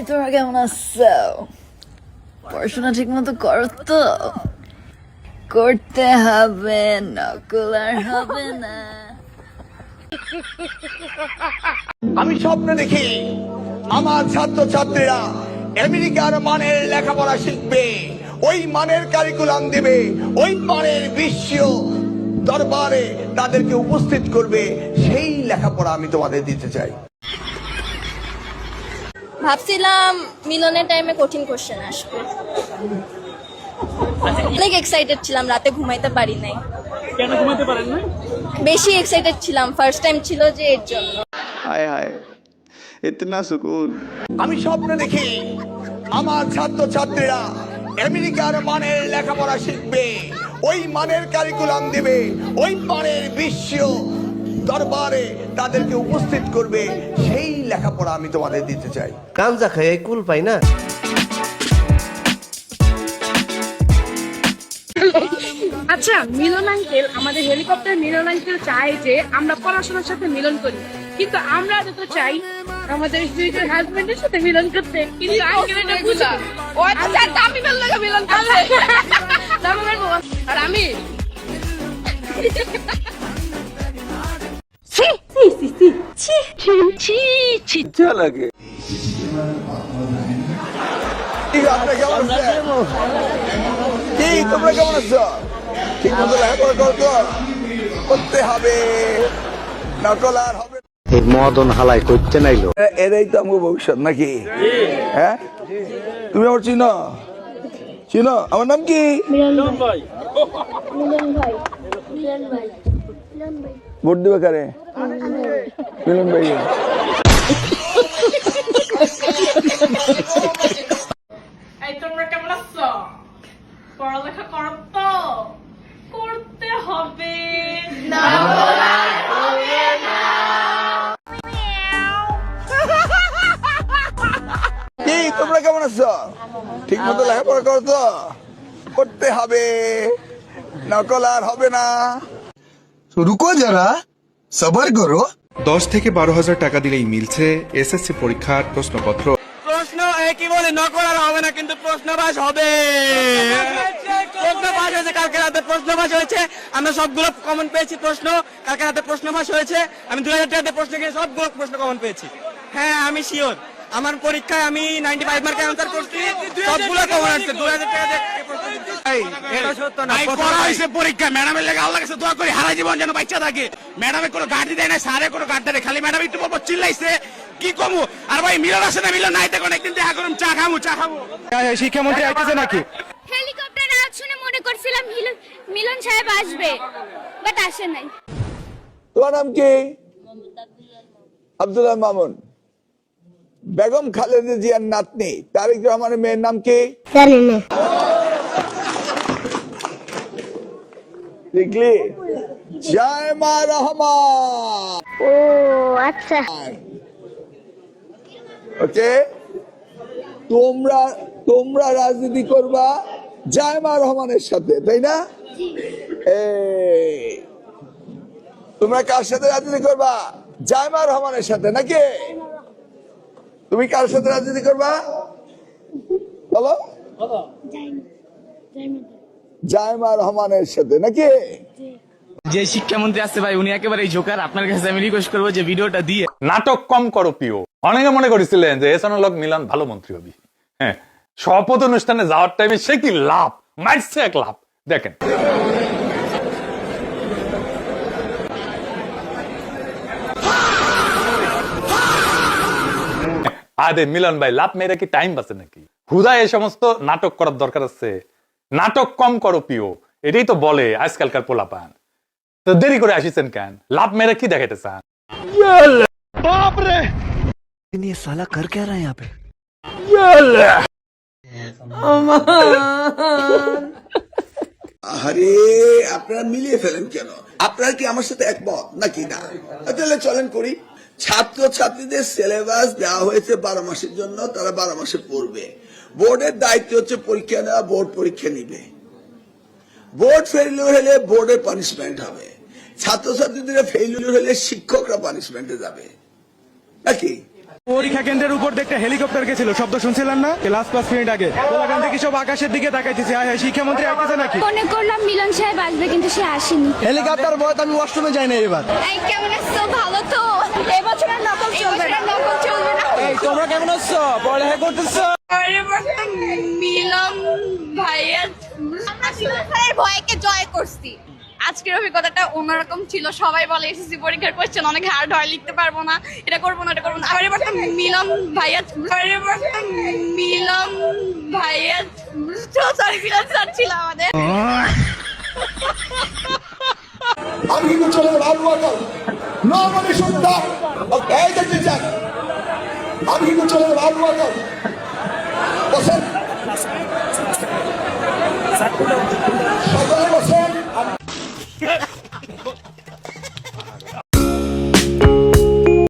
তোমরা কেমন আছো? পড়াশোনা ঠিক মতো করো তো? করতে হবে, নকল আর হবে না। আমি স্বপ্ন দেখি আমার ছাত্রছাত্রীরা আমেরিকার মানের লেখাপড়া শিখবে, ওই মানের কারিকুলাম দেবে, ওই মানের বিশ্ব দরবারে তাদেরকে উপস্থিত করবে। সেই লেখাপড়া আমি তোমাদের দিতে চাই। ভাবছিলাম মিলনের টাইমে কঠিন কোশ্চেন আসবে। অনেক এক্সাইটেড ছিলাম, রাতে ঘুমাইতে পারি নাই। কেন ঘুমাতে পারেন না? বেশি এক্সাইটেড ছিলাম, ফার্স্ট টাইম ছিল যে এর জন্য। हाय हाय इतना सुकून। আমি স্বপ্ন দেখি আমার ছাত্রছাত্রীরা আমেরিকার মানের লেখাপড়া শিখবে, ওই মানের কারিকুলাম দেবে, ওই মানের বিশ্ব দরবারে তাদেরকে উপস্থিত করবে। সেই লেখাপড়া আমি তোমাদের দিতে চাই। গাঞ্জা খাই কুল পাই না। আচ্ছা, মিলন আঙ্কেল, আমাদের হেলিকপ্টার মিলন আঙ্কেল চায় যে আমরা পড়াশোনার সাথে মিলন করি, কিন্তু আমরা তো চাই আমাদের ফিউচার হাজবেন্ডের সাথে মিলন করতে। কিন্তু আঙ্কেল এটা বুঝা ও তো চায় দামি বেল লাগা মিলন করতে। দামি বেল আর আমি ছি ছি ছি ছি ছি ছি ছি अच्छा लगे। আপনারা কেমন আছেন? কি তোমরা কেমন আছো? ঠিক মতো লেখাপড়া করতে হবে, নকল আর হবে না। এই মদন হালাই করতে নাইলো। এরাই তো আমার ভবিষ্যৎ নাকি? হ্যাঁ, তুমি আমার চিনো? চিনো? আমার নাম কি? ভোট দিবে কারে? মিলন ভাই। এই তোমরা কেমন আছো? পড়ালেখা করো তো? করতে হবে না। কি তোমরা কেমন আছো? ঠিক মতো লেখাপড়া করতে হবে, নকল আর হবে না। রুকো যারা, সবার করো। 10 থেকে 12,000 টাকা দিলেই মিলছে এসএসসি পরীক্ষার প্রশ্নপত্র। প্রশ্ন একই বলে নকল আর হবে না, কিন্তু প্রশ্ন পাস হবে। প্রশ্ন পাস হয়েছে, কালকে রাতে প্রশ্ন পাস হয়েছে। আমরা সবগুলো কমন পেয়েছি প্রশ্ন। কালকে রাতে প্রশ্ন পাস হয়েছে। আমি 2000 টাকাতে প্রশ্ন গিয়ে সবগুলো প্রশ্ন কমন পেয়েছি। হ্যাঁ, আমি শিওর। আমার পরীক্ষায় আমি 95 মার্কের অ্যান্সার করছি, সবগুলো কমন আসছে। 2000 টাকা দিয়ে এটা সত্য না। পড়া হয়েছে পরীক্ষা, ম্যাডামের লেগে আল্লাহর কাছে দোয়া করি হারা জীবন যেন বাচ্চা থাকে। ম্যাডামে কোনো গাড়ি দেয় না, স্যারে কোনো গাড়ি দেয়, খালি ম্যাডাম একটু বলবো চিল্লাইছে কি কমু। আর ভাই মিলন আসে না, মিলন নাই তখন একদিন দেখা করুন, চা খাবো। শিক্ষামন্ত্রী আসতেছে নাকি? হেলিকপ্টার আওয়াজ শুনে মনে করছিলাম মিলন সাহেব আসবে, বাট আসে নাই। তোমার নাম কি? আব্দুল্লাহ মামুন। বেগম খালেদা জিয়ার নাতনি তারেক রহমানের মেয়ের নাম কি? জানি না। দেখলি? জায়মা রহমান। ও আচ্ছা। ওকে, তোমরা রাজনীতি করবা জায়মা রহমানের সাথে, তাই না? তোমরা কার সাথে রাজনীতি করবা? জায়মা রহমানের সাথে নাকি? তুমি কার সাথে রাজনীতি করবা বলো? জায়মা রহমানের সাথে নাকি? যে শিক্ষামন্ত্রী আসছে ভাই, উনি একেবারে জোকার। আপনার কাছে আমি রিকোয়েস্ট করবো যে ভিডিওটা দিয়ে নাটক কম করো প্রিয়। অনেকে মনে করেছিলেন যে এসানুল হক মিলন ভালো মন্ত্রী হবি। হ্যাঁ, শপথ অনুষ্ঠানে যাওয়ার টাইমে সে কি লাভ মারছে, এক লাভ দেখেন। আরে মিলন ভাই, লাভ মেরে কি টাইম বাঁচে নাকি? হুদা এই সমস্ত নাটক করার দরকার আছে। নাটক কম করো প্রিয়, এটাই তো বলে আজকালকার পোলাপান। তো দেরি করে আসিছেন কেন? লাভ মেরে কি দেখাইতে চান? ये साला कर क्या रहा है यहाँ पे? আরে আপনারা মিলিয়ে ফেলেন কেন? আপনারা কি আমার সাথে একমত নাকি না? তাহলে চলেন করি। ছাত্রছাত্রীদের সিলেবাস দেওয়া হয়েছে 12 মাসের জন্য, তারা 12 মাসে পড়বে। বোর্ডের দায়িত্ব হচ্ছে পরীক্ষা নেওয়া, বোর্ড পরীক্ষা নিবে। বোর্ড ফেলিওর হলে বোর্ডের পানিশমেন্ট হবে, ছাত্রছাত্রীদের ফেলিওর হলে শিক্ষকরা পানিশমেন্টে যাবে নাকি? পরীক্ষা কেন্দ্রের উপর দেখতে হেলিকপ্টার গেছিল, শব্দ শুনছিলেন না লাস্ট 5 মিনিট আগে? ওখান থেকে সব আকাশের দিকে তাকাইতেছে, শিক্ষামন্ত্রী আসতেছে নাকি? মনে করলাম মিলন সাহেব আসবে কিন্তু সে আসেনি। হেলিকপ্টার বয় আমি ওয়াশরুমে যাই না এবার। এই কেমন আছো? ভালো তো? এবছর আর নকল চলবে না, নকল চলবে না। এই তোমরা কেমন আছো? পড়ালেখা করতেছো? মিলন ভাইয়া, আমরা মিলন ভাইয়ের ভয়কে জয় করছি। আজকের অভিজ্ঞতাটা অন্যরকম ছিল। সবাই বলে এসএসসি পরীক্ষার কোশ্চেন অনেক হার্ড হয়, লিখতে পারবো না, এটা করবো না, এটা করবো না। আবার এবার তো মিলন ভাইয়া, মিলন ভাইয়া, সরি মিলন স্যার ছিল আমাদের। আমি কিন্তু চলে ভালো আকাল নর্মালি শুনতা এই দেখতে যাক আমি কিন্তু চলে ভালো আকাল বসেন